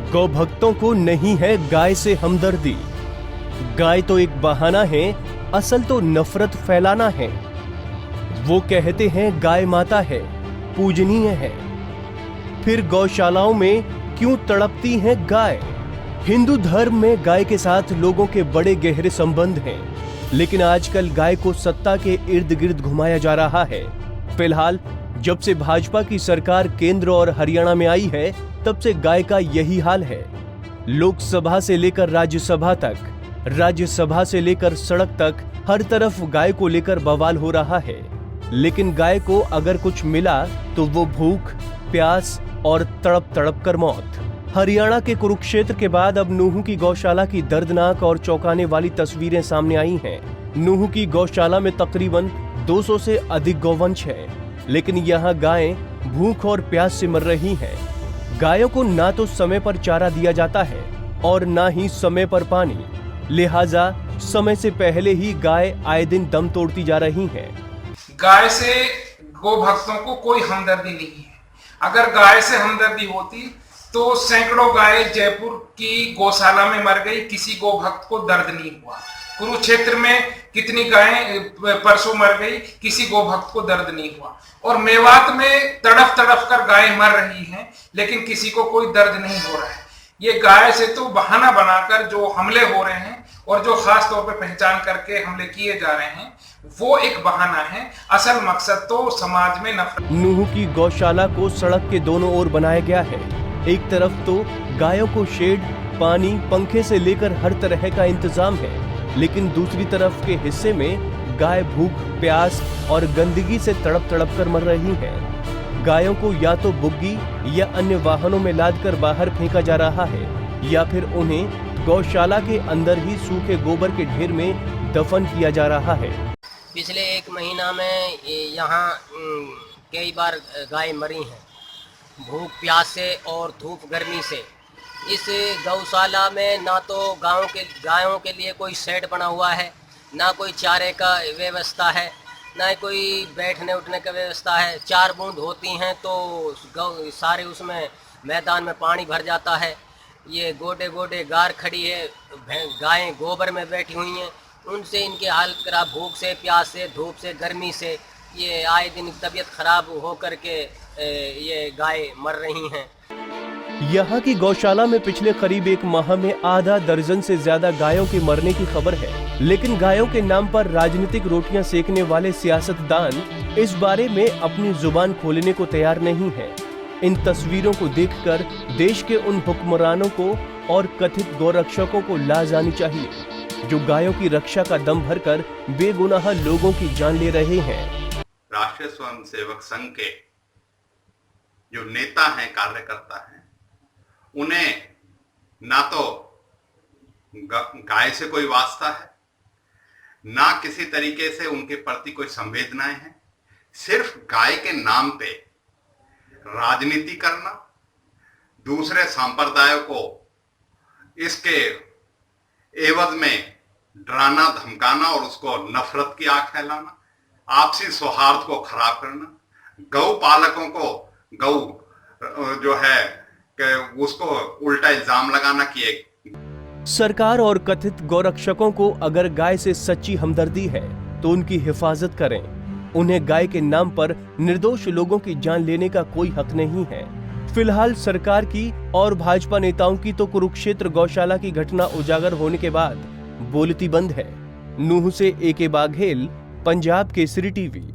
गौ भक्तों को नहीं है गाय से हमदर्दी। गाय तो एक बहाना है, असल तो नफरत फैलाना है। वो कहते हैं गाय माता है, पूजनीय है। फिर गौशालाओं में क्यों तड़पती हैं गाय? हिंदू धर्म में गाय के साथ लोगों के बड़े गहरे संबंध हैं, लेकिन आजकल गाय को सत्ता के इर्द गिर्द घुमाया जा रहा है। फिलहाल जब से भाजपा की सरकार केंद्र और हरियाणा में आई है, तब से गाय का यही हाल है। लोकसभा से लेकर राज्यसभा तक, राज्यसभा से लेकर सड़क तक, हर तरफ गाय को लेकर बवाल हो रहा है। लेकिन गाय को अगर कुछ मिला तो वो भूख, प्यास और तड़प तड़प कर मौत। हरियाणा के कुरुक्षेत्र के बाद अब नूहू की गौशाला की दर्दनाक और चौंकाने वाली तस्वीरें सामने आई हैं। नूहू की गौशाला में तकरीबन 200 से अधिक गौवंश है, लेकिन यहाँ गायें भूख और प्यास से मर रही हैं। गायों को ना तो समय पर चारा दिया जाता है और ना ही समय पर पानी, लिहाजा समय से पहले ही गाय आए दिन दम तोड़ती जा रही हैं। गाय से गो भक्तों को कोई हमदर्दी नहीं है। अगर गाय से हमदर्दी होती तो सैकड़ों गाय जयपुर की गौशाला में मर गई, किसी गो भक्त को दर्द नहीं हुआ। कुरुक्षेत्र में कितनी गायें परसों मर गई, किसी गो भक्त को दर्द नहीं हुआ। और मेवात में तड़फ तड़फ कर गायें मर रही हैं, लेकिन किसी को कोई दर्द नहीं हो रहा है। ये गाय से तो बहाना बनाकर जो हमले हो रहे हैं और जो खास तौर पर पहचान करके हमले किए जा रहे हैं, वो एक बहाना है। असल मकसद तो समाज में नफरत। नूहू की गौशाला को सड़क के दोनों ओर बनाया गया है। एक तरफ तो गायों को शेड, पानी, पंखे से लेकर हर तरह का इंतजाम है, लेकिन दूसरी तरफ के हिस्से में गाय भूख, प्यास और गंदगी से तड़प तड़प कर मर रही हैं। गायों को या तो बुग्गी या अन्य वाहनों में लादकर बाहर फेंका जा रहा है, या फिर उन्हें गौशाला के अंदर ही सूखे गोबर के ढेर में दफन किया जा रहा है। पिछले एक महीना में यहाँ कई बार गाय मरी हैं, भूख प्यास से और धूप गर्मी से। इस गौशाला में ना तो गायों के लिए कोई शेड बना हुआ है, ना कोई चारे का व्यवस्था है, ना कोई बैठने उठने का व्यवस्था है। 4 बूंद होती हैं तो सारे उसमें मैदान में पानी भर जाता है। ये गोडे गोडे गार खड़ी है, गायें गोबर में बैठी हुई हैं, उनसे इनकी हालत खराब, भूख से, प्यास से, धूप से, गर्मी से। ये आए दिन तबीयत खराब हो करके ये गाय मर रही हैं। यहाँ की गौशाला में पिछले करीब 1 माह में आधा दर्जन से ज्यादा गायों के मरने की खबर है, लेकिन गायों के नाम पर राजनीतिक रोटियां सेकने वाले सियासतदान इस बारे में अपनी जुबान खोलने को तैयार नहीं है। इन तस्वीरों को देखकर देश के उन हुक्मरानों को और कथित गौरक्षकों को लाज आनी चाहिए, जो गायों की रक्षा का दम भरकर बेगुनाह लोगों की जान ले रहे हैं। राष्ट्रीय स्वयंसेवक संघ के जो नेता हैं, कार्यकर्ता हैं, उन्हें ना तो गाय से कोई वास्ता है, ना किसी तरीके से उनके प्रति कोई संवेदनाएं हैं। सिर्फ गाय के नाम पे राजनीति करना, दूसरे संप्रदायों को इसके एवज में डराना, धमकाना और उसको नफरत की आग फैलाना, आपसी सौहार्द को खराब करना, गौ पालकों को गौ जो है कि उसको उल्टा इल्जाम लगाना कि एक सरकार और कथित गौरक्षकों को अगर गाय से सच्ची हमदर्दी है तो उनकी हिफाजत करें। उन्हें गाय के नाम पर निर्दोष लोगों की जान लेने का कोई हक नहीं है। फिलहाल सरकार की और भाजपा नेताओं की तो कुरुक्षेत्र गौशाला की घटना उजागर होने के बाद बोलती बंद है। नूहू से AK बाघेल, पंजाब केसरी टीवी।